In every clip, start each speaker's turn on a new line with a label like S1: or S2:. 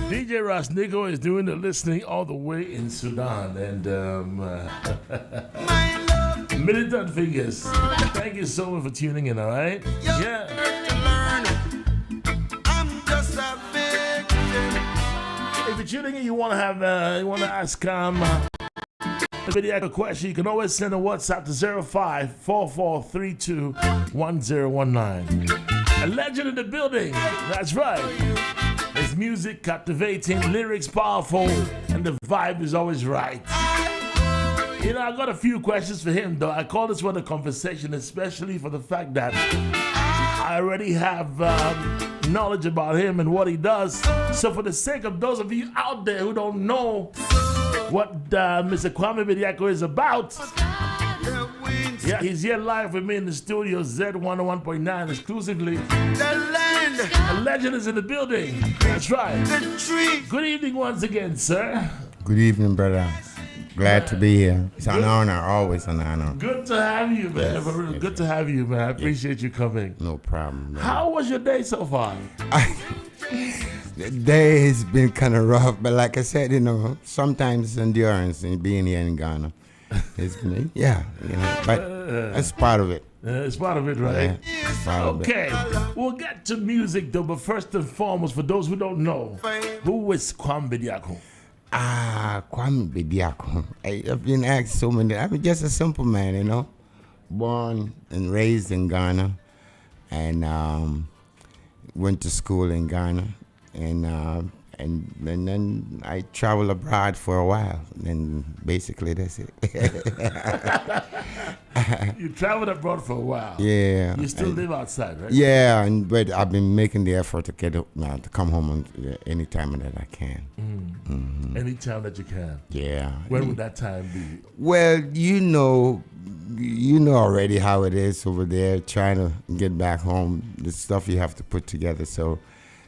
S1: DJ Rosnico is doing the listening all the way in Sudan. And Militant Fingers, thank you so much for tuning in, all right? Yeah. If you're tuning in, you want to ask Bediako a question, you can always send a WhatsApp to 0544321019. A legend in the building, that's right. His music captivating, lyrics powerful, and the vibe is always right. You know, I got a few questions for him, though. I call this one a conversation, especially for the fact that I already have knowledge about him and what he does. So for the sake of those of you out there who don't know what Mr. Kwame Bediako is about, yeah, he's here live with me in the studio, Z101.9 exclusively. A legend is in the building. That's right. Good evening once again, sir.
S2: Good evening, brother. Glad to be here. It's an honor, always an honor.
S1: Good to have you, man. Yes, yes, good to have you, man. I appreciate you coming.
S2: No problem, man.
S1: How was your day so far?
S2: The day has been kind of rough, but like I said, you know, sometimes endurance and being here in Ghana. It's been, yeah, you know, but that's part of it.
S1: It's part of it, right?
S2: Yeah, part
S1: okay,
S2: of it.
S1: We'll get to music though, but first and foremost, for those who don't know, who is Kwame Bediako?
S2: Kwame Bediako. I've been asked so many. I'm just a simple man, you know, born and raised in Ghana, and went to school in Ghana, and then I traveled abroad for a while, and basically that's it.
S1: You traveled abroad for a while.
S2: Yeah.
S1: You still live outside, right?
S2: Yeah, but I've been making the effort to to come home any time that I can.
S1: Mm-hmm. Anytime that you can.
S2: Yeah.
S1: When would that time be?
S2: Well, you know already how it is over there, trying to get back home, the stuff you have to put together. So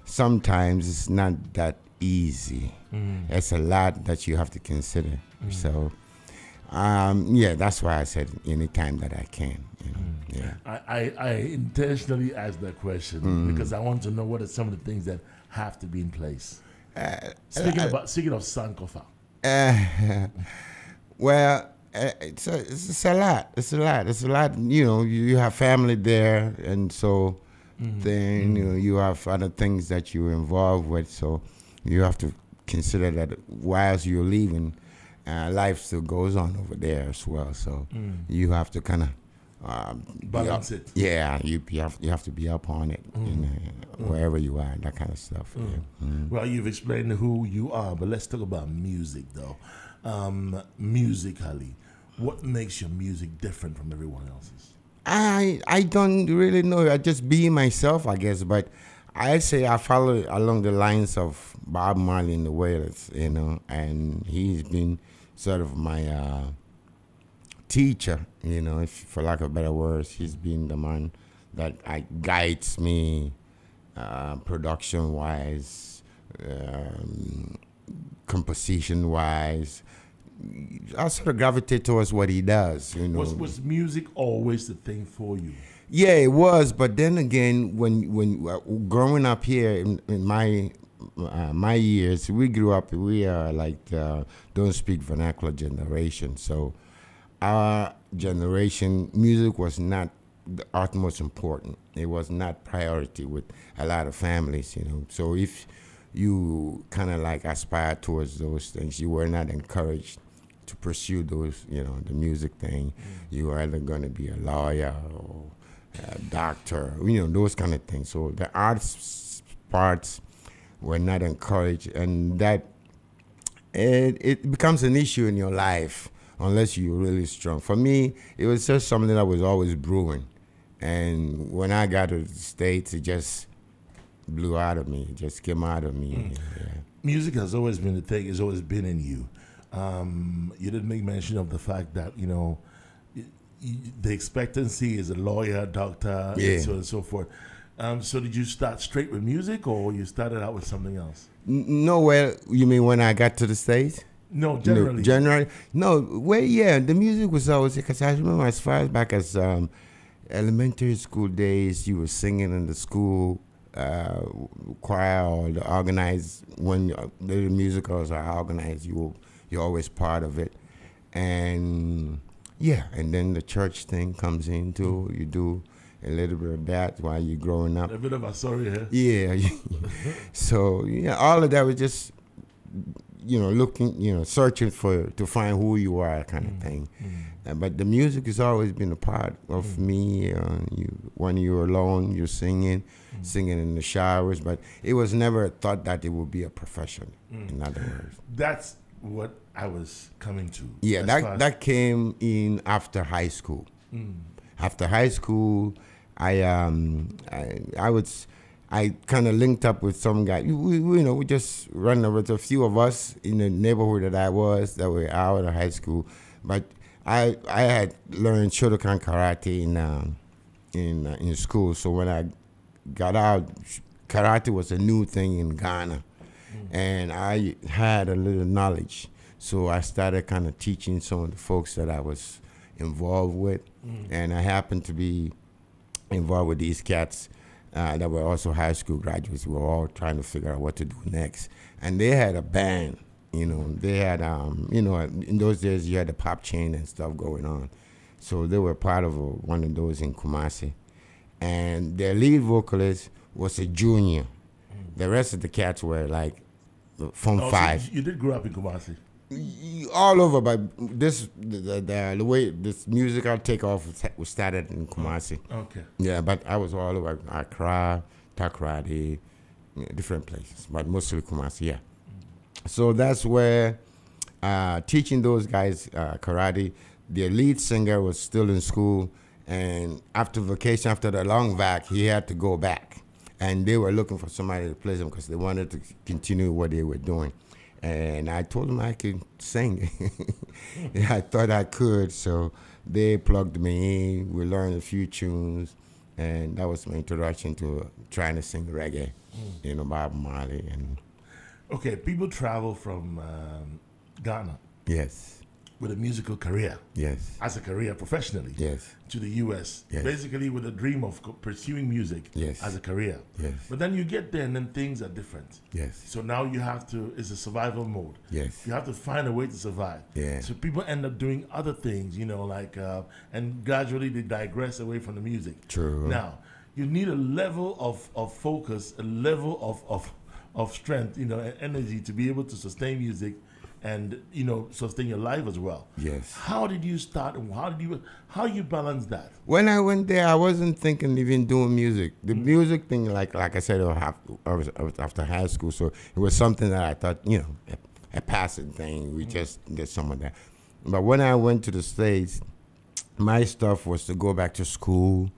S2: sometimes it's not that easy. It's a lot that you have to consider. So, yeah, that's why I said anytime that I can. You know? Yeah.
S1: I intentionally asked that question because I want to know what are some of the things that have to be in place. Speaking of Sankofa.
S2: Well, it's a lot. It's a lot. You know, you have family there, and so then you know you have other things that you're involved with. So you have to consider that whilst you're leaving, life still goes on over there as well. So you have to kind of
S1: balance it.
S2: Yeah, you have to be up on it, wherever you are, that kind of stuff. Yeah.
S1: Well, you've explained who you are, but let's talk about music, though. Musically, what makes your music different from everyone else's?
S2: I don't really know. I just be myself, I guess. But I say I follow along the lines of Bob Marley and the Wailers, you know, and he's been sort of my teacher, you know, for lack of better words. He's been the man that guides me production-wise, composition-wise. I sort of gravitate towards what he does, you know.
S1: Was music always the thing for you?
S2: Yeah, it was. But then again, when growing up here in my years, we grew up. We are like don't speak vernacular generation. So our generation, music was not the utmost important. It was not priority with a lot of families, you know. So if you kind of like aspire towards those things, you were not encouraged to pursue those, you know, the music thing. You were either going to be a lawyer or a doctor, you know, those kind of things. So the arts parts were not encouraged, and that it becomes an issue in your life unless you're really strong. For me, it was just something that was always brewing, and when I got to the States, it just blew out of me. It just came out of me. Yeah.
S1: Music has always been the thing. It's always been in you. You did make mention of the fact that, you know, the expectancy is a lawyer, doctor, and so on and so forth. So did you start straight with music, or you started out with something else?
S2: No, well, you mean when I got to the States?
S1: No, generally.
S2: No, generally. No, well, yeah, the music was always, because I remember as far back as elementary school days, you were singing in the school choir or the organized, when the musicals are organized, you're always part of it. And yeah, and then the church thing comes in too. You do a little bit of that while you're growing up.
S1: A bit of a sorry here.
S2: Yeah. So yeah, all of that was just, looking, searching to find who you are, kind of thing. But the music has always been a part of me. When you're alone, you're singing in the showers. But it was never thought that it would be a profession. In other words,
S1: that's what I was coming to.
S2: Yeah, that came in after high school. After high school, I kind of linked up with some guy. We just run with a few of us in the neighborhood that were out of high school. But I had learned Shotokan karate in school. So when I got out, karate was a new thing in Ghana, and I had a little knowledge. So I started kind of teaching some of the folks that I was involved with, and I happened to be involved with these cats that were also high school graduates. We were all trying to figure out what to do next, and they had a band. They had in those days you had the pop chain and stuff going on, so they were part of one of those in Kumasi, and their lead vocalist was a junior. The rest of the cats were like from 5.
S1: So you did grow up in Kumasi.
S2: All over, but the way this musical takeoff was started in Kumasi.
S1: Okay.
S2: Yeah, but I was all over Accra, Takoradi, different places, but mostly Kumasi. Yeah. So that's where teaching those guys karate. Their lead singer was still in school, and after vacation, after the long vac, he had to go back, and they were looking for somebody to play them because they wanted to continue what they were doing. And I told them I could sing. I thought I could, so they plugged me in. We learned a few tunes, and that was my introduction to trying to sing reggae, Bob Marley.
S1: Okay, people travel from Ghana.
S2: Yes.
S1: With a musical career.
S2: Yes.
S1: As a career professionally.
S2: Yes.
S1: To the U.S.
S2: Yes.
S1: Basically with a dream of pursuing music.
S2: Yes.
S1: As a career.
S2: Yes.
S1: But then you get there and then things are different.
S2: Yes.
S1: So now you have to, it's a survival mode.
S2: Yes.
S1: You have to find a way to survive.
S2: Yeah.
S1: So people end up doing other things, and gradually they digress away from the music.
S2: True.
S1: Now, you need a level of focus, a level of strength, and energy to be able to sustain music and, sustain your life as well.
S2: Yes.
S1: How did you start and how you balance that?
S2: When I went there, I wasn't thinking even doing music. The music thing, like I said, I was after high school, so it was something that I thought, a passing thing. We just did some of that. But when I went to the States, my stuff was to go back to school,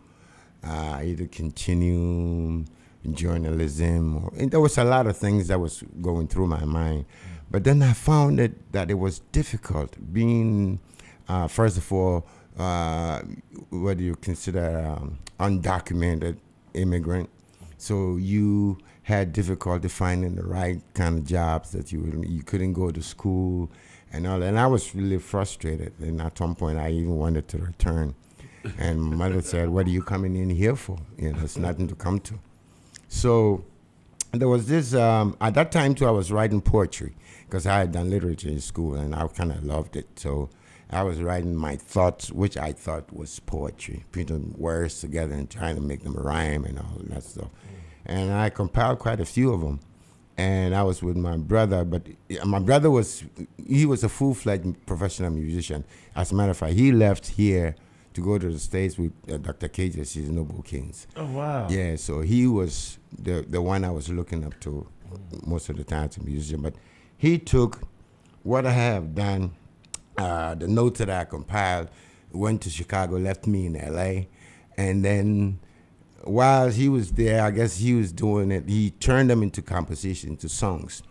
S2: either continue journalism, and there was a lot of things that was going through my mind. But then I found that it was difficult being, first of all, what do you consider undocumented immigrant. So you had difficulty finding the right kind of jobs that you couldn't go to school and all that. And I was really frustrated. And at some point, I even wanted to return. And my mother said, "What are you coming in here for? It's nothing to come to." So there was this, at that time too, I was writing poetry because I had done literature in school and I kind of loved it. So I was writing my thoughts, which I thought was poetry, putting words together and trying to make them rhyme and all that stuff. And I compiled quite a few of them. And I was with my brother, but my brother was a full-fledged professional musician. As a matter of fact, he left here to go to the States with Dr. Cage's Noble Kings.
S1: Oh, wow.
S2: Yeah, so he was the one I was looking up to most of the time as a musician. But he took what I have done, the notes that I compiled, went to Chicago, left me in L.A., and then while he was there, I guess he was doing it, he turned them into composition, into songs.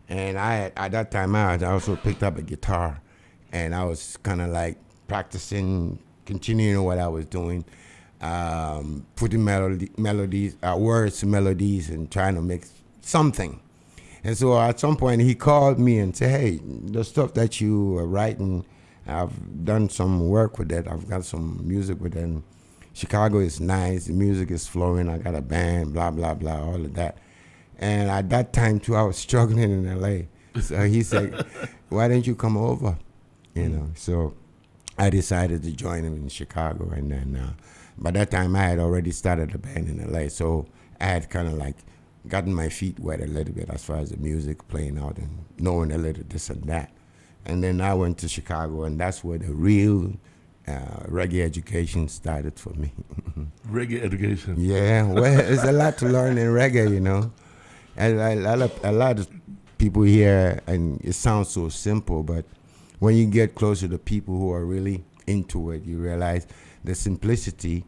S2: And at that time, I also picked up a guitar, and I was kind of like practicing, continuing what I was doing, putting melodies, words to melodies, and trying to make something. And so at some point, he called me and said, "Hey, the stuff that you are writing, I've done some work with it. I've got some music with it. And Chicago is nice. The music is flowing. I got a band, blah, blah, blah, all of that. And at that time, too, I was struggling in L.A. So he said, why don't you come over? You know, so I decided to join him in Chicago. And then by that time, I had already started a band in L.A. So I had kind of like gotten my feet wet a little bit as far as the music playing out and knowing a little this and that. And then I went to Chicago, and that's where the real reggae education started for me.
S1: Reggae education.
S2: Yeah, well, there's a lot to learn in reggae, you know. And a lot of people here, and it sounds so simple, but when you get closer to people who are really into it, you realize the simplicity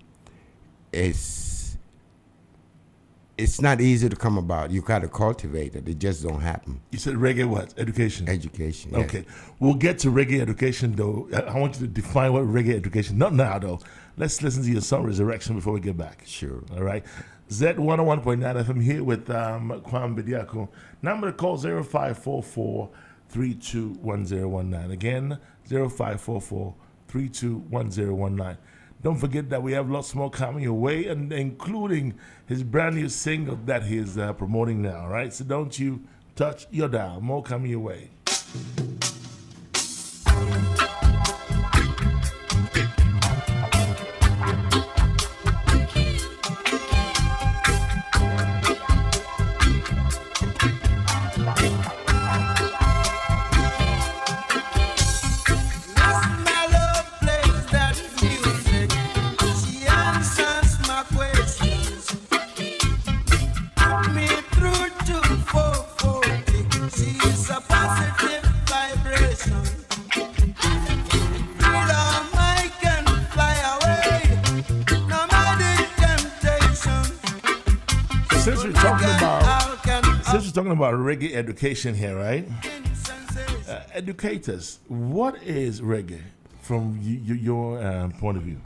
S2: it's not easy to come about. You got to cultivate it. It just don't happen.
S1: You said reggae what? Education?
S2: Education, yes.
S1: Okay. We'll get to reggae education, though. I want you to define what reggae education, not now, though. Let's listen to your song, Resurrection, before we get back.
S2: Sure.
S1: All right. Z101.9 FM here with Kwame Bediako. Number to call 0544-321019. Again, 0544-321019. Don't forget that we have lots more coming your way, and including his brand new single that he's promoting now, right? So don't you touch your dial. More coming your way. Talking about reggae education here, right? Educators, what is reggae from your point of view?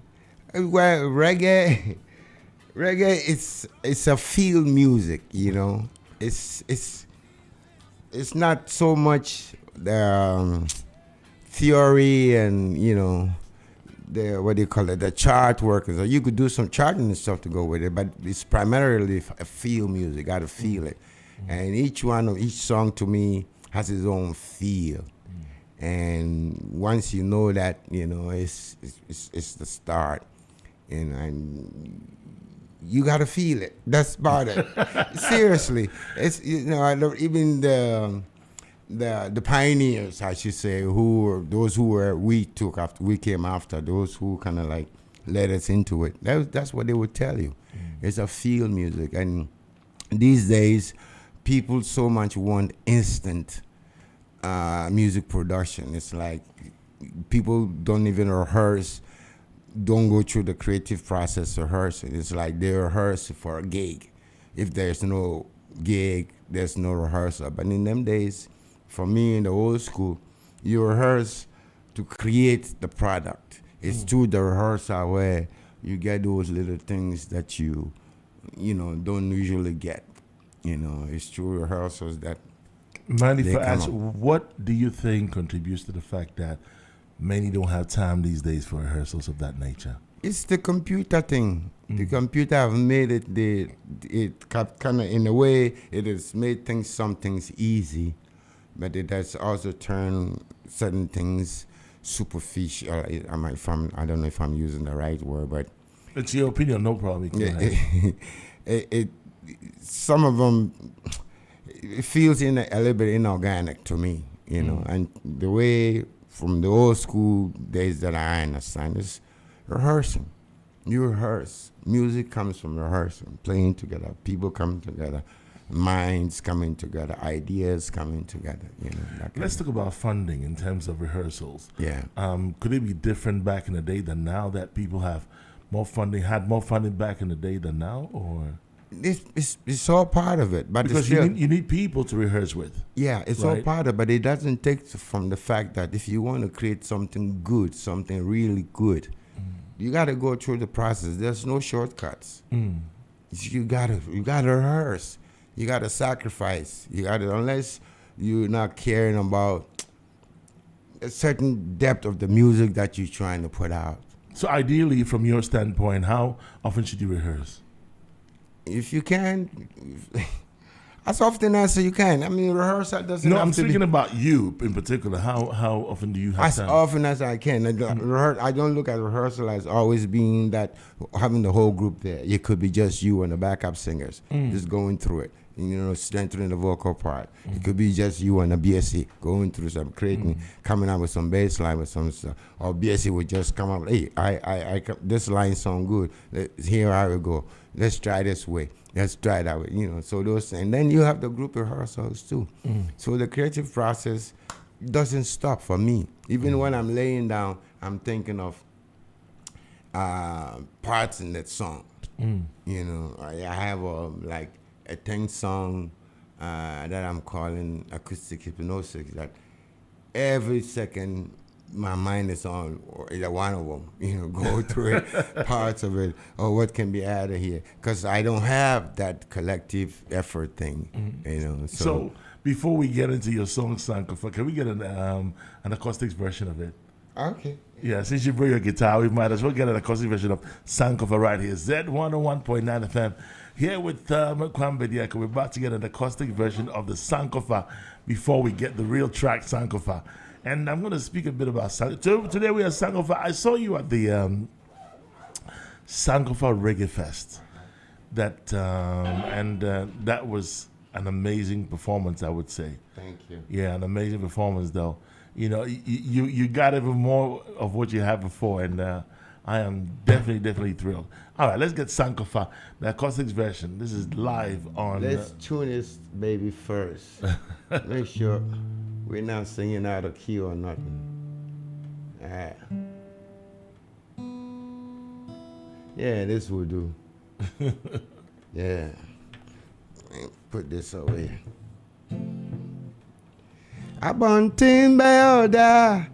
S2: Well, reggae, it's a field music, you know. It's not so much the theory and, you know, the chart work. So you could do some charting and stuff to go with it, but it's primarily a field music. Got to feel it. And each song to me has its own feel. And once you know that, you know, it's the start. And you got to feel it. That's about it. Seriously. It's, you know, even the pioneers, I should say, we came after, those who kind of like led us into it. That's what they would tell you. It's a field music. And these days, people so much want instant music production. It's like people don't even rehearse, don't go through the creative process rehearsing. It's like they rehearse for a gig. If there's no gig, there's no rehearsal. But in them days, for me in the old school, you rehearse to create the product. It's through the rehearsal where you get those little things that you know, don't usually get. You know, it's through rehearsals that.
S1: Mind if I ask, what do you think contributes to the fact that many don't have time these days for rehearsals of that nature?
S2: It's the computer thing. The computer have made it. It kind of, in a way, it has made some things easy, but it has also turned certain things superficial. I don't know if I'm using the right word, but
S1: it's your opinion. No problem.
S2: Some of them, it feels a little bit inorganic to me, you know. And the way from the old school days that I understand is rehearsing. You rehearse. Music comes from rehearsing, playing together, people coming together, minds coming together, ideas coming together, you know.
S1: Let's talk about funding in terms of rehearsals.
S2: Yeah.
S1: Could it be different back in the day than now, that people have more funding, had more funding back in the day than now, or?
S2: It's all part of it, but
S1: because you need people to rehearse with.
S2: Yeah, it's all part of it, but it doesn't take from the fact that if you want to create something good, something really good, you got to go through the process. There's no shortcuts. You gotta rehearse. You gotta sacrifice. Unless you're not caring about a certain depth of the music that you're trying to put out.
S1: So ideally, from your standpoint, how often should you rehearse?
S2: If you can, as often as you can. I mean, rehearsal doesn't.
S1: No,
S2: have
S1: I'm
S2: to
S1: speaking
S2: be
S1: about you in particular. How often do you have
S2: as
S1: time?
S2: often as I can. I don't look at rehearsal as always being that having the whole group there. It could be just you and the backup singers just going through it. Strengthening the vocal part. It could be just you and a BSC going through some creating, coming out with some bass line with some stuff. Or BSC would just come up, hey, this line sound good. Here I will go. Let's try this way. Let's try that way. So those, and then you have the group rehearsals too. So the creative process doesn't stop for me. Even when I'm laying down, I'm thinking of parts in that song. I have a 10 song that I'm calling acoustic hypnosis, that every second my mind is on either one of them, go through it, parts of it, or what can be added here, because I don't have that collective effort thing,
S1: So before we get into your song Sankofa, can we get an acoustic version of it?
S2: Okay.
S1: Yeah, since you bring your guitar, we might as well get an acoustic version of Sankofa right here. Z101.9 FM. Here with Kwame Bediako, we're about to get an acoustic version of the Sankofa before we get the real track Sankofa. And I'm going to speak a bit about Sankofa. Today we have Sankofa. I saw you at the Sankofa Reggae Fest. That was an amazing performance, I would say.
S2: Thank you.
S1: Yeah, an amazing performance, though. You got even more of what you had before, and I am definitely thrilled. All right, let's get Sankofa, the acoustic version. This is live on...
S2: Let's tune this baby first. Make sure we're not singing out of key or nothing. Yeah, this will do. Yeah. Put this away. Abontin Bayoda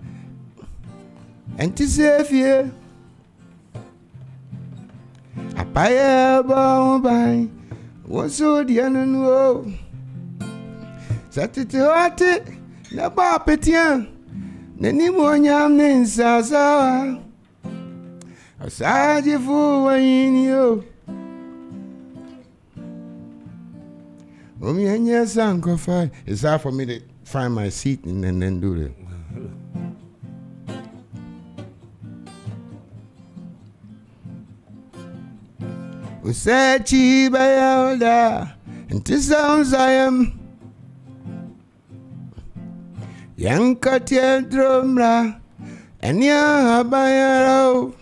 S2: Antisafia Apaya Bombai was so the no Satituate Nabapetian Nenimonyam Ninsaza Asaji Fu in you Omianya Sankofa. It's hard for me to find my seat and then do that. Usachi Bayalda and Tissounds I am Yankatia Drumra and Yabayaro.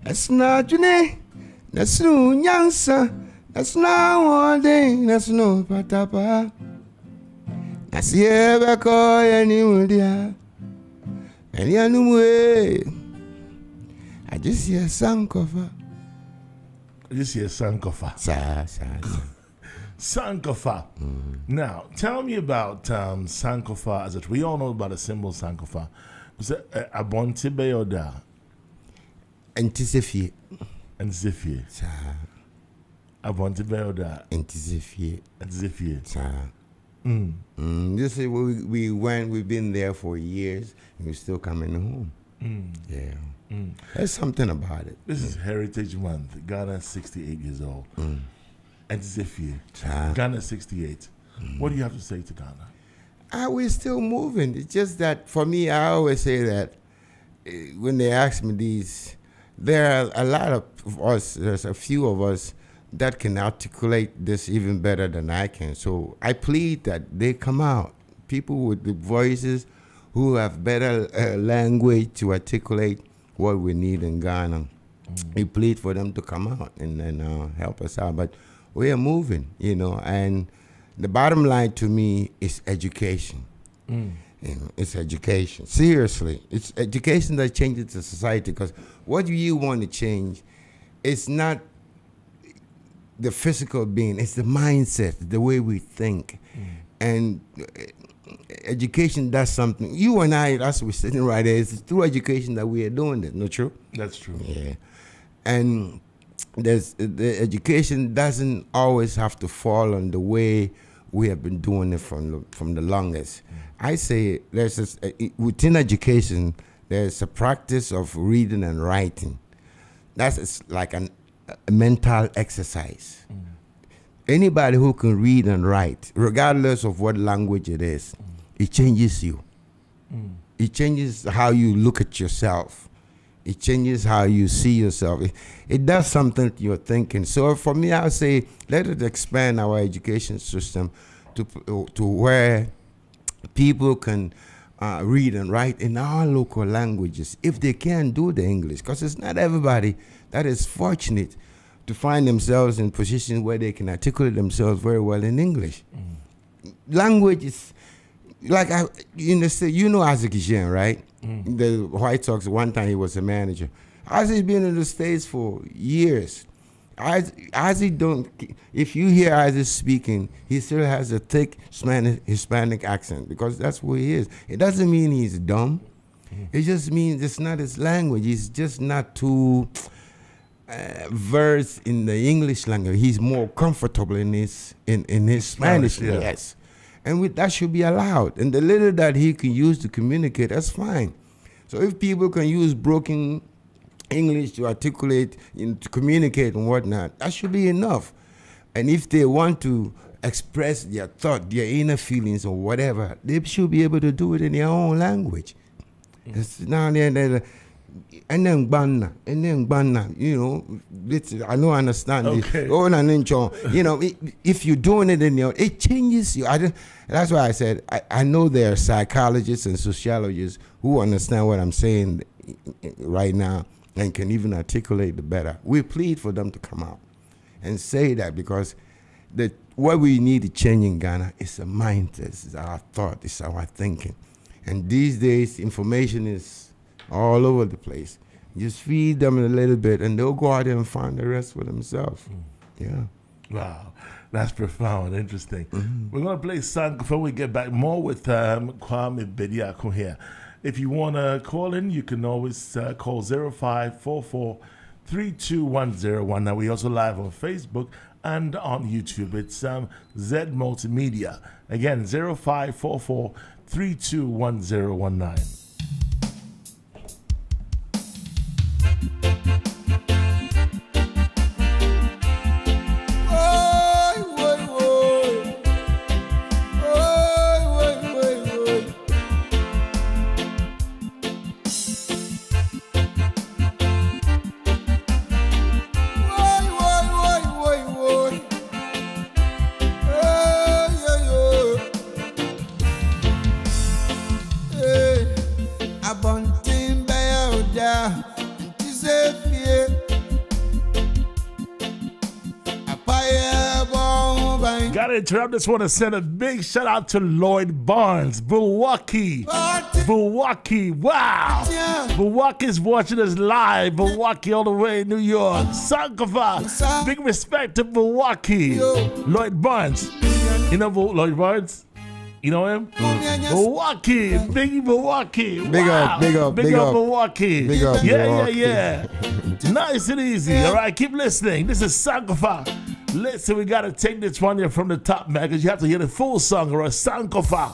S2: That's not your name, that's no Yansa. That's not one thing, that's no patapa. I see ever call any mudia. And ya no way. I just hear Sankofa.
S1: This is Sankofa. Sankofa. Now, tell me about Sankofa. As we all know about the symbol Sankofa. Was it Abonti Beyoda?
S2: Antisefie.
S1: And Zifie. Abonti Beyoda.
S2: Antisefie.
S1: And Zifie.
S2: This is where we've been there for years, and we're still coming home. Yeah. There's something about it.
S1: This is Heritage Month. Ghana 68 years old. And Zifie. Ghana 68. What do you have to say to Ghana?
S2: We're still moving. It's just that for me, I always say that when they ask me these, there are a lot of us, there's a few of us that can articulate this even better than I can. So I plead that they come out. People with the voices who have better language to articulate what we need in Ghana. We plead for them to come out and help us out. But we are moving, and the bottom line to me is education. It's education. Seriously, it's education that changes the society, because what you want to change, it's not the physical being, it's the mindset, the way we think. And education does something. You and I, as we're sitting right there, it's through education that we are doing it, not true?
S1: That's true.
S2: Yeah. And the education doesn't always have to fall on the way we have been doing it from the longest. I say within education, there's a practice of reading and writing. That's like a mental exercise. Anybody who can read and write, regardless of what language it is, it changes you. It changes how you look at yourself. It changes how you see yourself. It does something to your thinking. So for me, I would say let it expand our education system to where people can read and write in our local languages if they can do the English. Because it's not everybody that is fortunate to find themselves in positions where they can articulate themselves very well in English. Language is, like, you know Isaac Jean, right? The White Sox, one time he was a manager. Isaac's been in the States for years. Isaac if you hear Isaac speaking, he still has a thick Hispanic accent because that's who he is. It doesn't mean he's dumb. It just means it's not his language. He's just not too versed in the English language. He's more comfortable in his Spanish.
S1: Yeah.
S2: Yes. And that should be allowed. And the little that he can use to communicate, that's fine. So if people can use broken English to articulate, to communicate and whatnot, that should be enough. And if they want to express their thought, their inner feelings or whatever, they should be able to do it in their own language. It's now and then banna, you know, I don't understand
S1: okay.
S2: this. You know, if you're doing it in your, it changes you. That's why I said I know there are psychologists and sociologists who understand what I'm saying right now and can even articulate it better. We plead for them to come out and say that, because what we need to change in Ghana is a mindset, it's our thought, it's our thinking. And these days, information is all over the place. Just feed them a little bit and they'll go out there and find the rest for themselves. Yeah.
S1: Wow. That's profound. Interesting. We're going to play song before we get back. More with Kwame Bediako here. If you want to call in, you can always call 0544 321019. Now, we also live on Facebook and on YouTube. It's Z Multimedia. Again, 0544 321019. I just want to send a big shout out to Lloyd Barnes, Milwaukee. Milwaukee, wow. Milwaukee's watching us live. Milwaukee all the way in New York. Sankofa, big respect to Milwaukee. Lloyd Barnes. You know Lloyd Barnes? You know him? Milwaukee, big Milwaukee.
S2: Big up, big up,
S1: big up Milwaukee.
S2: Big up,
S1: yeah. Nice and easy. All right, keep listening. This is Sankofa. Listen, we got to take this one here from the top, man, because you have to hear the full song or a Sankofa.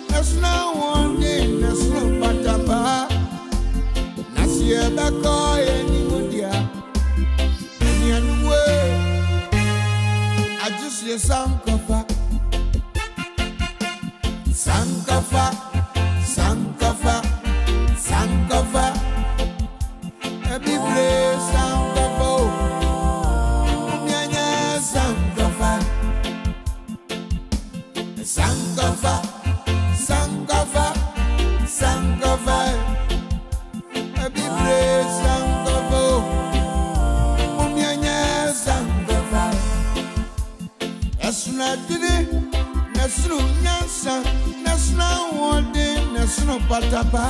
S3: That's not one day.
S2: your Sankofa. Sankofa, Sankofa, Sankofa. Every place Sankofa. Nyanya Sankofa. Sankofa, Sankofa, Sankofa. Every place Sankofa. Nyanya Sankofa. Asuna didi, nasunu nyansa, nasuna wode, nasunu patapa.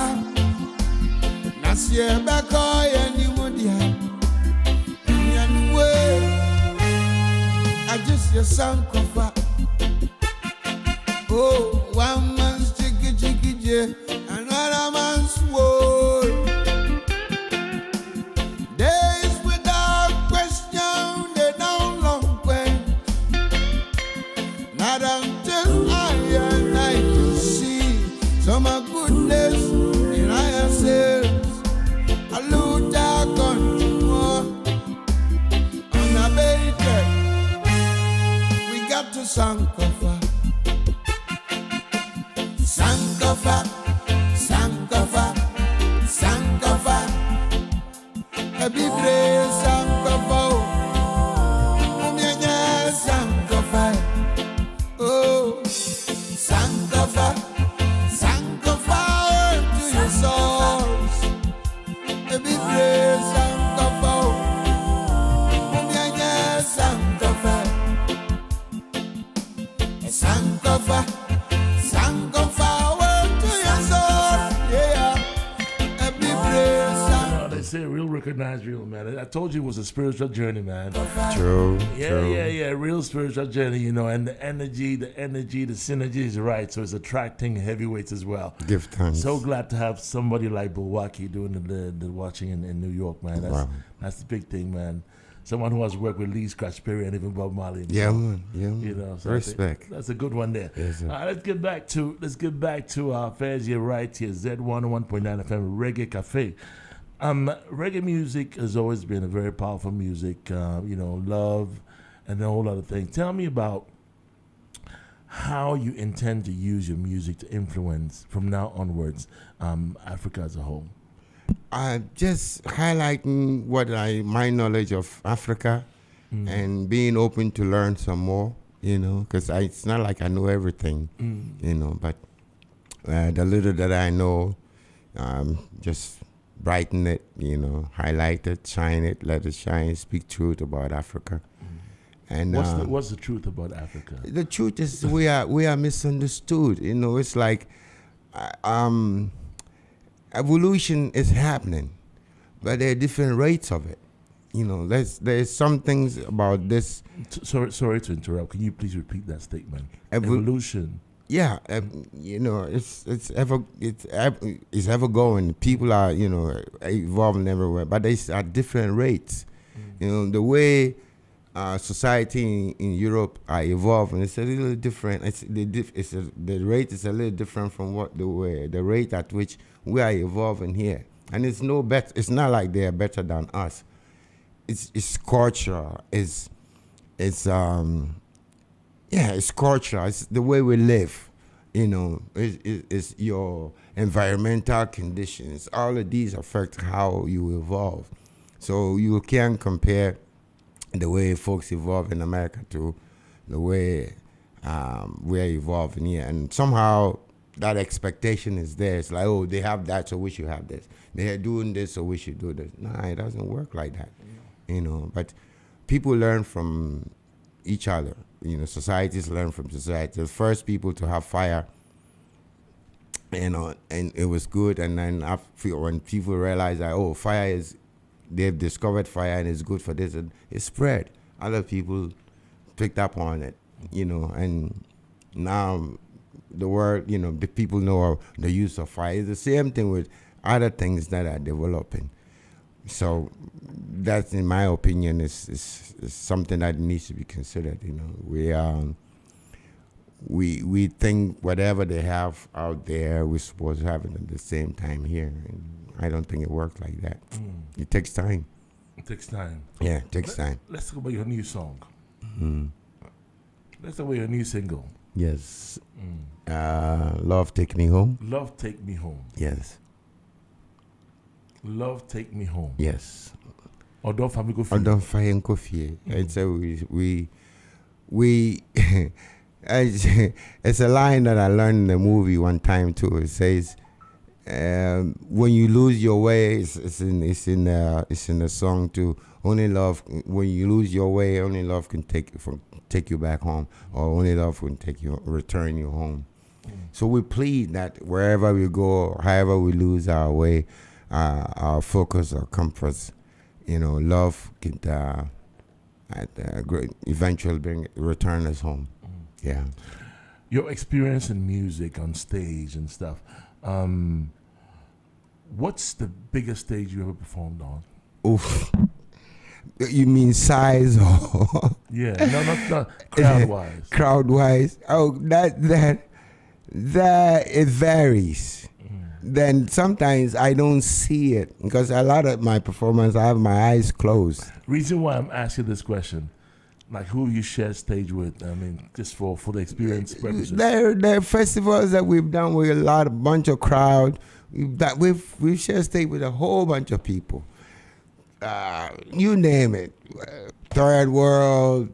S2: Nasiye bako yani mudia, yani we. I just your Sankofa. Oh, one man's chicky chicky jay, another man's wool. Days without question, they don't long quench. Not until I and I can see some goodness in ourselves. I look dark on a baby. We got to Sankofa. Sankofa, Sankofa, Sankofa. Every place Sankofa. Nyanya Sankofa. Oh, Sankofa, Sankofa to your souls. Every place Sankofa. Nyanya Sankofa. Sankofa, Sankofa to your soul. Yeah, every place.
S1: They say real recognize real, man. I told you it was a spiritual journey, man.
S2: True.
S1: Yeah, real spiritual journey, you know, and the energy, the synergy is right, so it's attracting heavyweights as well.
S2: Give thanks.
S1: So glad to have somebody like Bediako doing the watching in New York, man. That's the big thing, man. Someone who has worked with Lee Scratch Perry and even Bob Marley.
S2: Yeah, man.
S1: You know, so
S2: respect.
S1: That's a good one there.
S2: Yes,
S1: Let's get back to our affairs here, right here. Z101.9 FM Reggae Cafe. Reggae music has always been a very powerful music. You know, love and a whole lot of things. Tell me about how you intend to use your music to influence from now onwards Africa as a whole.
S2: Just highlighting my knowledge of Africa and being open to learn some more, you know, because it's not like I know everything, you know, but the little that I know, just brighten it, you know, highlight it, shine it, let it shine, speak truth about Africa. And
S1: what's the truth about Africa?
S2: The truth is we are misunderstood, you know. It's like evolution is happening, but there are different rates of it. You know, there's some things about this.
S1: Sorry to interrupt. Can you please repeat that statement? Evolution.
S2: Yeah, you know, it's ever going. People are, you know, evolving everywhere, but it's at different rates. You know, the way society in Europe are evolving, it's a little different. The rate is a little different from the rate at which we are evolving here, and it's no better. It's not like they are better than us. It's culture. It's culture. It's the way we live. You know, it's your environmental conditions. All of these affect how you evolve. So you can't compare the way folks evolve in America to the way we're evolving here. And somehow that expectation is there. It's like, oh, they have that, so we should have this. They are doing this, so we should do this. Nah, it doesn't work like that. You know, but people learn from each other. You know, societies learn from society. The first people to have fire, you know, and it was good. And then when people realize that, oh, they've discovered fire and it's good for this, and it spread. Other people picked up on it, you know, and now the world, you know, the people know the use of fire. It's the same thing with other things that are developing. So that's, in my opinion, is something that needs to be considered. You know, we think whatever they have out there, we're supposed to have it at the same time here. And I don't think it works like that. It takes time.
S1: It takes time.
S2: Yeah, it takes time.
S1: Let's talk about your new song. That's the way a new single.
S2: Yes. Love Take Me Home.
S1: Love Take Me Home.
S2: Yes.
S1: Love Take Me Home.
S2: Yes.
S1: Odo Famigo
S2: Odon Fayen Kofi. It's a we it's a line that I learned in the movie one time too. It says, when you lose your way, it's in the song too. Only love, when you lose your way, only love can take you back home, or only love can return you home. So we plead that wherever we go, however we lose our way, our focus, our compass, love can eventually return us home. Yeah.
S1: Your experience in music on stage and stuff. What's the biggest stage you ever performed on?
S2: Oof. You mean size or?
S1: Yeah, not crowd-wise.
S2: Crowd-wise. Oh, that it varies. Then sometimes I don't see it because a lot of my performance I have my eyes closed.
S1: Reason why I'm asking this question, like who you share stage with? I mean, just for the experience purposes.
S2: There are festivals that we've done with a bunch of crowd. We've shared stage with a whole bunch of people. You name it. Third World.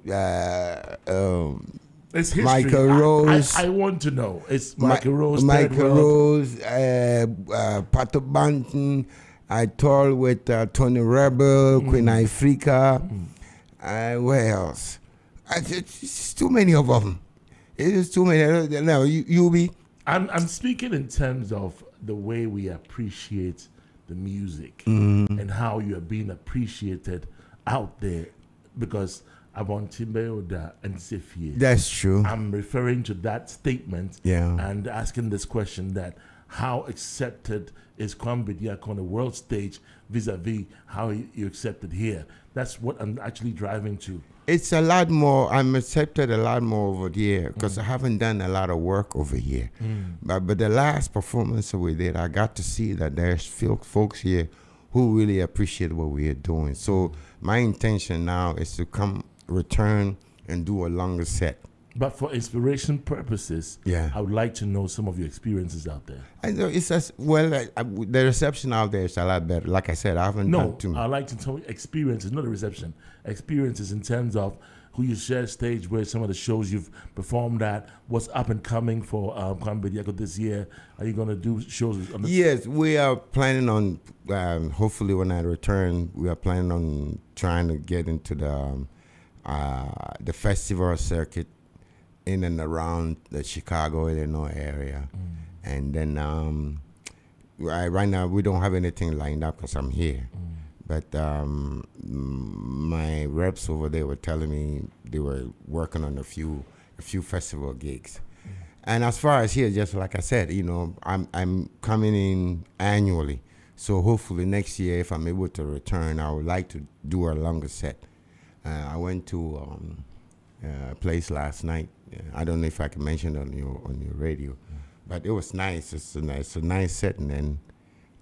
S1: It's history.
S2: Michael Rose.
S1: I want to know. It's Michael Rose.
S2: Michael Rose. Pato Banton. I toured with Tony Rebel, Queen Africa. Where else? It's too many of them. It is too many. Now you be.
S1: I'm speaking in terms of the way we appreciate the music and how you are being appreciated out there, because I want Timbeoda and Sifie.
S2: That's true.
S1: I'm referring to that statement and asking this question, that how accepted is Kwame Bediako on the world stage vis-a-vis how you accepted here? That's what I'm actually driving to.
S2: It's a lot more. I'm accepted a lot more over here because I haven't done a lot of work over here. But the last performance we did, I got to see that there's folks here who really appreciate what we are doing. So my intention now is to return and do a longer set.
S1: But for inspiration purposes, I would like to know some of your experiences out there.
S2: I know it's the reception out there is a lot better. Like I said, I haven't done too much.
S1: I like to tell you experiences, not the reception. Experiences in terms of who you share stage with, some of the shows you've performed at, what's up and coming for Kwame Bediako this year. Are you going to do shows?
S2: Yes, we are planning on, hopefully when I return, we are planning on trying to get into the festival circuit in and around the Chicago, Illinois area. And then right now we don't have anything lined up because I'm here. But my reps over there were telling me they were working on a few festival gigs. And as far as here, just like I said, I'm coming in annually. So hopefully next year, if I'm able to return, I would like to do a longer set. I went to a place last night. I don't know if I can mention it on your radio, but it was nice. It's a nice setting, and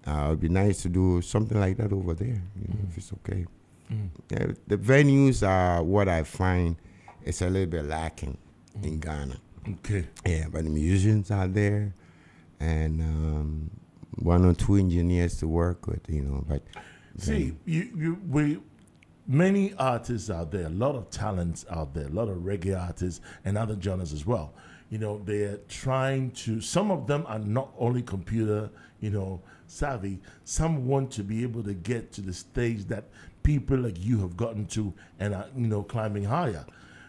S2: it would be nice to do something like that over there, if it's okay. Yeah, the venues are what I find is a little bit lacking in Ghana.
S1: Okay.
S2: Yeah, but the musicians are there, and one or two engineers to work with, But
S1: see, many artists out there, a lot of talents out there, a lot of reggae artists and other genres as well. They're trying to, some of them are not only computer, savvy, some want to be able to get to the stage that people like you have gotten to and are, climbing higher.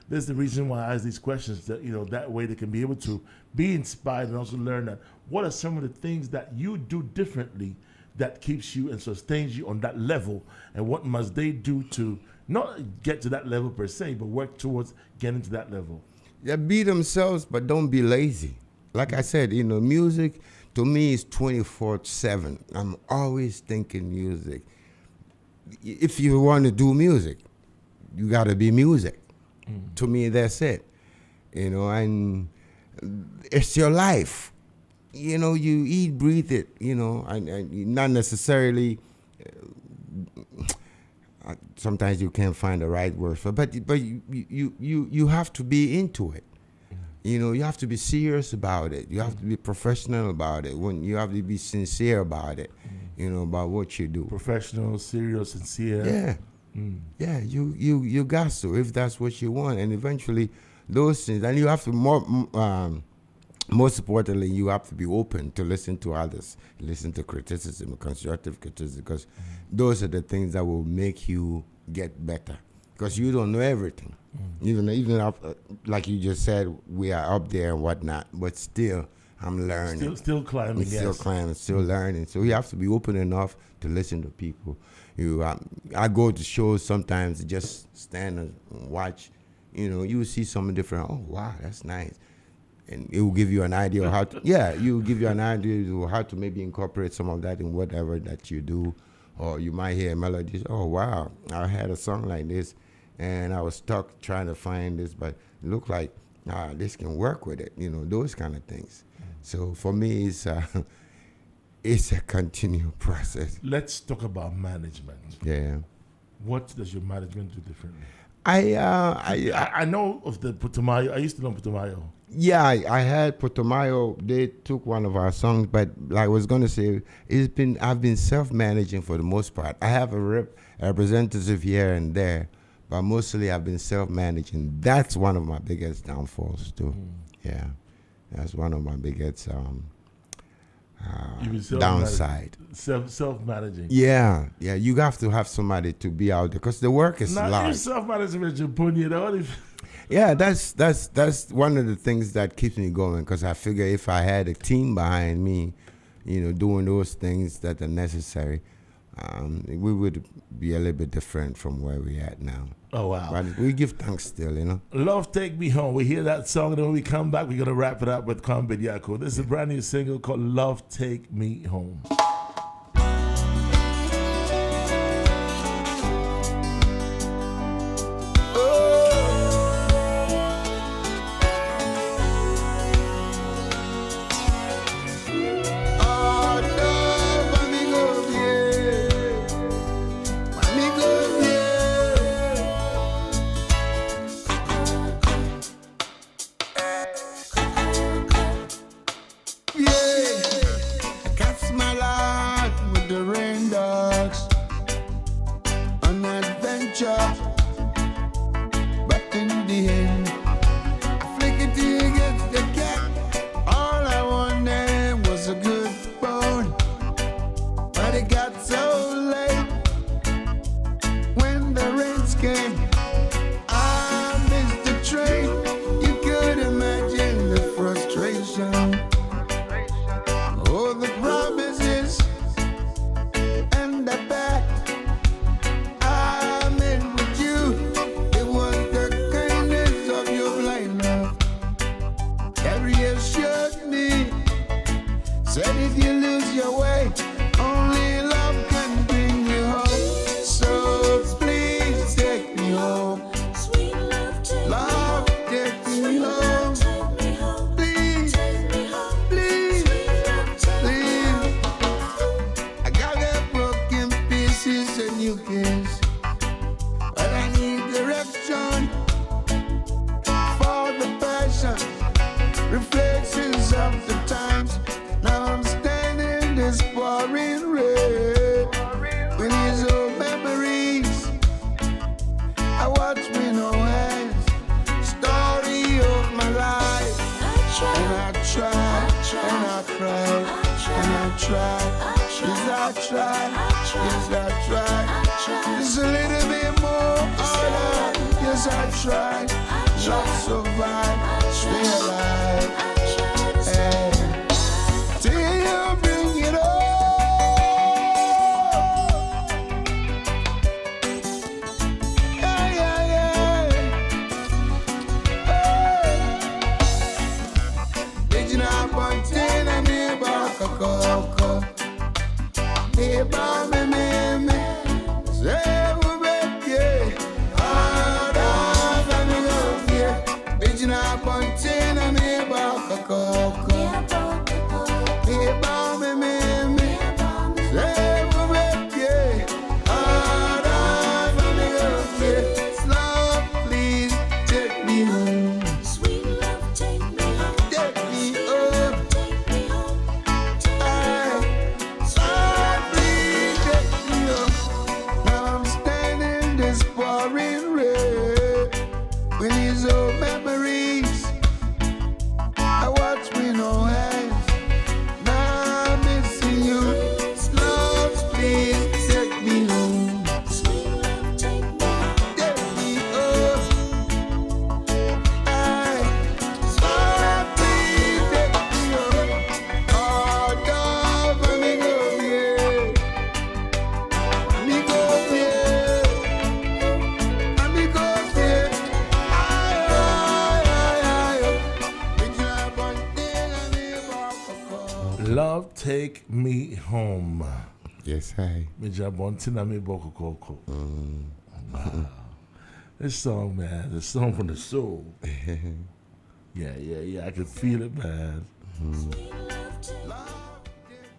S1: There's the reason why I ask these questions, that, that way they can be able to be inspired and also learn that what are some of the things that you do differently that keeps you and sustains you on that level, and what must they do to not get to that level per se, but work towards getting to that level?
S2: Yeah, be themselves, but don't be lazy. Like I said, music to me is 24/7. I'm always thinking music. If you want to do music, you got to be music. To me, that's it. And it's your life. You eat, breathe it, and not necessarily, sometimes you can't find the right words for, but you have to be into it. You know, you have to be serious about it. You have to be professional about it. When you have to be sincere about it, you know, about what you do.
S1: Professional, serious, sincere.
S2: Yeah. Yeah, you got to, if that's what you want. And eventually those things, and you have to most importantly, you have to be open to listen to others, listen to criticism, constructive criticism, because those are the things that will make you get better. Because you don't know everything. Even up, like you just said, we are up there and whatnot, but still, I'm learning.
S1: Still climbing,
S2: Still climbing, still learning. So you have to be open enough to listen to people. I go to shows sometimes, just stand and watch. You know, you will see something different. Oh, wow, that's nice. And it will give you an idea of how to, you will give you an idea of how to maybe incorporate some of that in whatever that you do. Or you might hear melodies. Oh, wow, I had a song like this, and I was stuck trying to find this, but it looked like, this can work with it. You know, those kind of things. So for me, it's a continual process.
S1: Let's talk about management.
S2: Yeah.
S1: What does your management do differently?
S2: I
S1: know of the Putumayo. I used to know Putumayo.
S2: Yeah, I had Putumayo. They took one of our songs, but like I was gonna say, I've been self-managing for the most part. I have a representative here and there, but mostly I've been self-managing. That's one of my biggest downfalls too. Yeah, that's one of my biggest downside.
S1: Self-managing.
S2: Yeah, you have to have somebody to be out there because the work is large.
S1: Not self-managing with Japan,
S2: Yeah, that's one of the things that keeps me going, because I figure if I had a team behind me, you know, doing those things that are necessary, we would be a little bit different from where we're at now.
S1: Oh, wow.
S2: But we give thanks still, you know.
S1: Love Take Me Home. We hear that song, and then when we come back, we're going to wrap it up with Kwame Bediako. This is a brand new single called Love Take Me Home.
S3: Pointing
S1: Love Take Me Home.
S2: Yes, I.
S1: Mijabontina me boko koko. Wow. This song, man, the song from the soul. Yeah. I can feel it, man.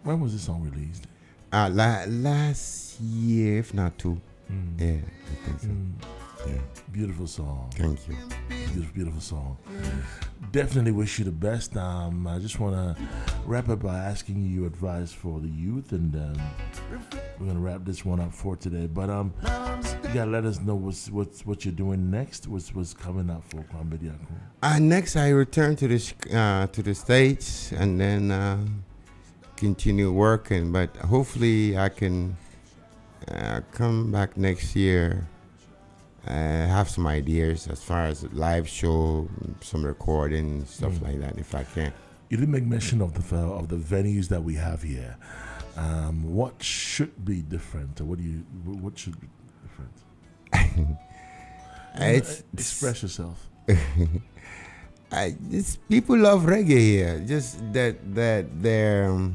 S1: When was this song released?
S2: Last year, if not two. Yeah, I think so. Yeah.
S1: Beautiful song.
S2: Thank you.
S1: Beautiful song. Definitely wish you the best. I just want to wrap up by asking you your advice for the youth, and we're gonna wrap this one up for today. But you gotta let us know what you're doing next. What's coming up for Kwame Bediako?
S2: Next, I return to the States and then continue working. But hopefully, I can come back next year. Have some ideas as far as live show, some recording, stuff like that, if I can.
S1: You didn't make mention of the venues that we have here. What should be different, or what should be different? Express yourself.
S2: People love reggae here. Just that they're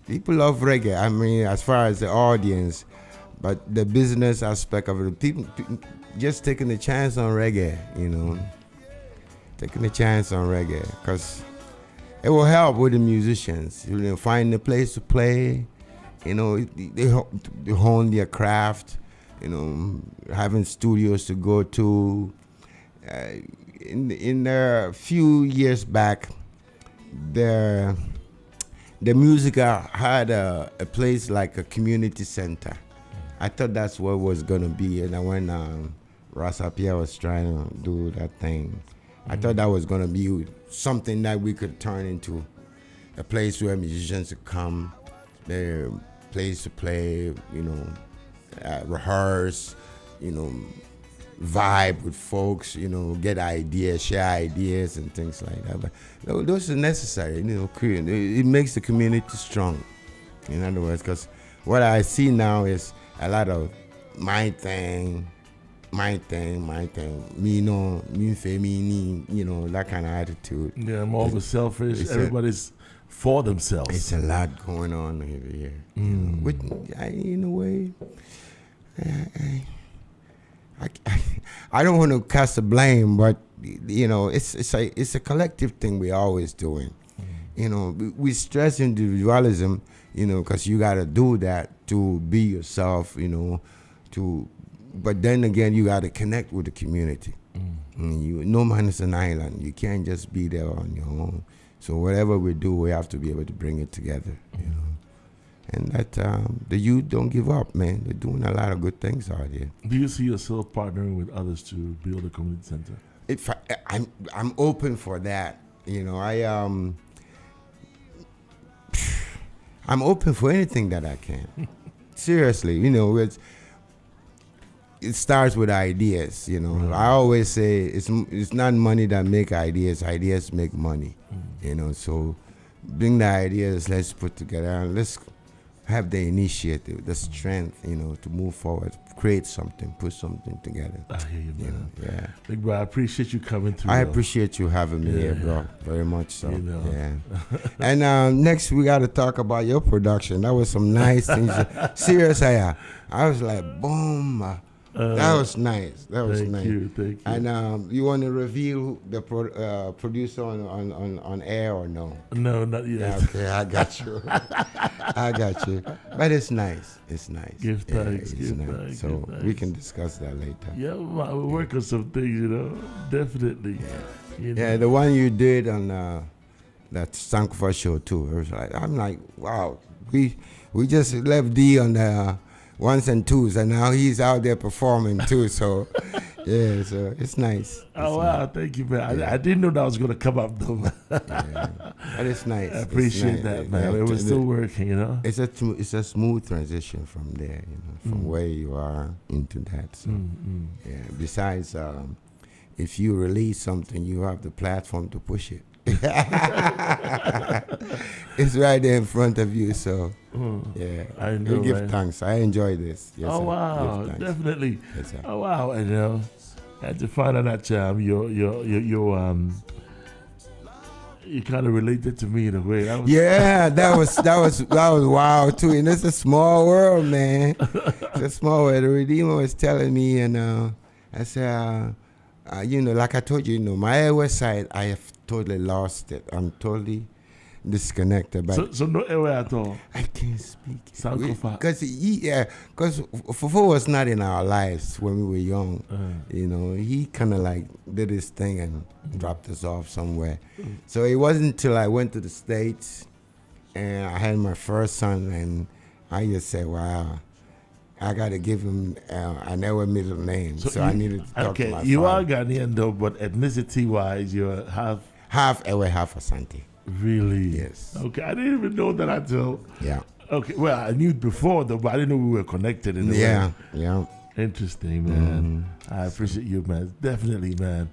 S2: people love reggae. I mean, as far as the audience. But the business aspect of it, people just taking a chance on reggae, taking a chance on reggae, because it will help with the musicians. Find a place to play, they hone their craft, having studios to go to. In a few years back, the music had a place like a community center. I thought that's what it was going to be. And when Rasapia was trying to do that thing, I thought that was going to be something that we could turn into a place where musicians could come, their place to play, rehearse, vibe with folks, get ideas, share ideas and things like that. But those are necessary, it makes the community strong. In other words, because what I see now is a lot of my thing, me that kind of attitude.
S1: Yeah, more of a selfish. Everybody's for themselves.
S2: It's a lot going on over here. Which, in a way, I don't want to cast the blame, but it's a collective thing we're always doing. We stress individualism, because you got to do that to be yourself, but then again, you got to connect with the community. No man is an island. You can't just be there on your own. So whatever we do, we have to be able to bring it together, And that the youth don't give up, man. They're doing a lot of good things out here.
S1: Do you see yourself partnering with others to build a community center?
S2: If I'm open for that, I'm open for anything that I can. Seriously, it starts with ideas. Right. I always say it's not money that make ideas. Ideas make money. So bring the ideas. Let's put together and let's have the initiative, the strength, to move forward, create something, put something together.
S1: I hear you, man.
S2: Yeah.
S1: Big bro, I appreciate you coming through.
S2: I appreciate you having me here, bro. Very much so. Yeah. And next we got to talk about your production. That was some nice things. Seriously, I was like, boom. That was nice. That was nice.
S1: Thank you.
S2: And you want to reveal the producer on air or no?
S1: No, not yet.
S2: Yeah, okay, I got you. I got you. But it's nice. It's nice.
S1: Give thanks.
S2: So we can discuss that later.
S1: Yeah, we'll work on some things, definitely.
S2: Yeah, the one you did on that Sankofa show too. It was like, I'm like, wow, we just left D on the ones and twos, and now he's out there performing too. So, yeah, so it's nice.
S1: Wow, thank you, man. I didn't know that was going to come up though.
S2: Yeah. But it's nice.
S1: I appreciate that, man. It was still working,
S2: It's a smooth transition from there, from where you are into that. So, yeah. Besides, if you release something, you have the platform to push it. It's right there in front of you, so yeah.
S1: I know,
S2: give thanks. I enjoy this.
S1: Yes, wow, definitely.
S2: Yes, sir.
S1: Oh wow, and I had to find out that You kind of related to me in a way. That was
S2: that was wild too. And it's a small world, man. It's a small world. The Redeemer was telling me, and I said, like I told you, my airway side, I have totally lost it. I'm totally disconnected. But
S1: so no airway at all.
S2: I can't speak.
S1: Sankofa.
S2: Because Fofo was not in our lives when we were young. He kind of like did his thing and dropped us off somewhere. So it wasn't until I went to the States and I had my first son, and I just said, wow, I got to give him an airway middle name. So I needed to talk to my father.
S1: You are Ghanaian though, but ethnicity-wise, you're half
S2: airway, half Asante.
S1: Really?
S2: Yes.
S1: Okay, I didn't even know that until.
S2: Yeah.
S1: Okay, well, I knew before though, but I didn't know we were connected in a way.
S2: Yeah.
S1: Interesting, man. I appreciate you, man. Definitely, man.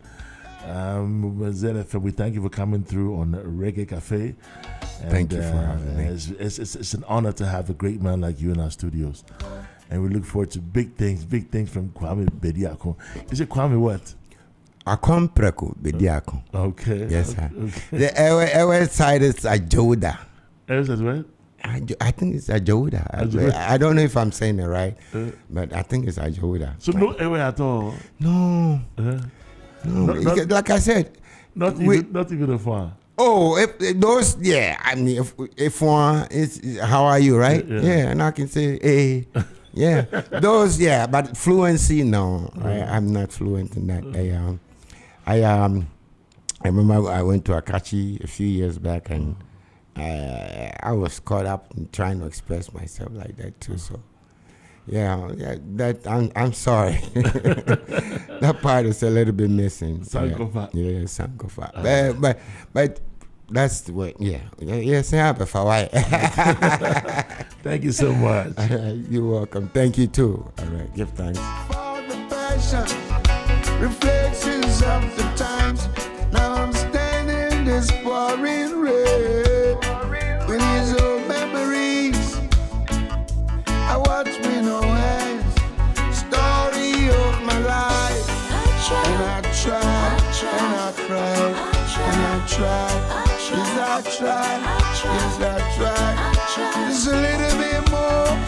S1: ZFM, we thank you for coming through on Reggae Cafe. And,
S2: thank you for having me.
S1: It's an honor to have a great man like you in our studios. And we look forward to big things from Kwame Bediako. Is it Kwame what?
S2: Akom Preko Bediako.
S1: Okay.
S2: Yes, sir.
S1: Okay.
S2: The airway side is Ajoda.
S1: Is that what?
S2: I think it's Ajoda. I don't know if I'm saying it right, but I think it's Ajoda.
S1: So no airway at all?
S2: No. Like I said.
S1: Not even a far.
S2: Oh, if those, yeah. I mean, if one is, how are you, right? Yeah, and I can say, hey. Yeah, those, yeah, but fluency, no. I'm not fluent in that. I remember I went to Akachi a few years back, and I was caught up in trying to express myself like that too. So, that I'm sorry. That part is a little bit missing.
S1: Sankofa.
S2: Yeah, Sankofa. But that's the way. Yes, Happy.
S1: Thank you so much.
S2: You're welcome. Thank you too. All right, give thanks.
S3: For the passion, reflections of the times. Now I'm standing in this pouring rain. With these old memories, I watch with no hands. Story of my life. And I try, and I cry, and I try. Yes, I try. Yes, I try. Just a little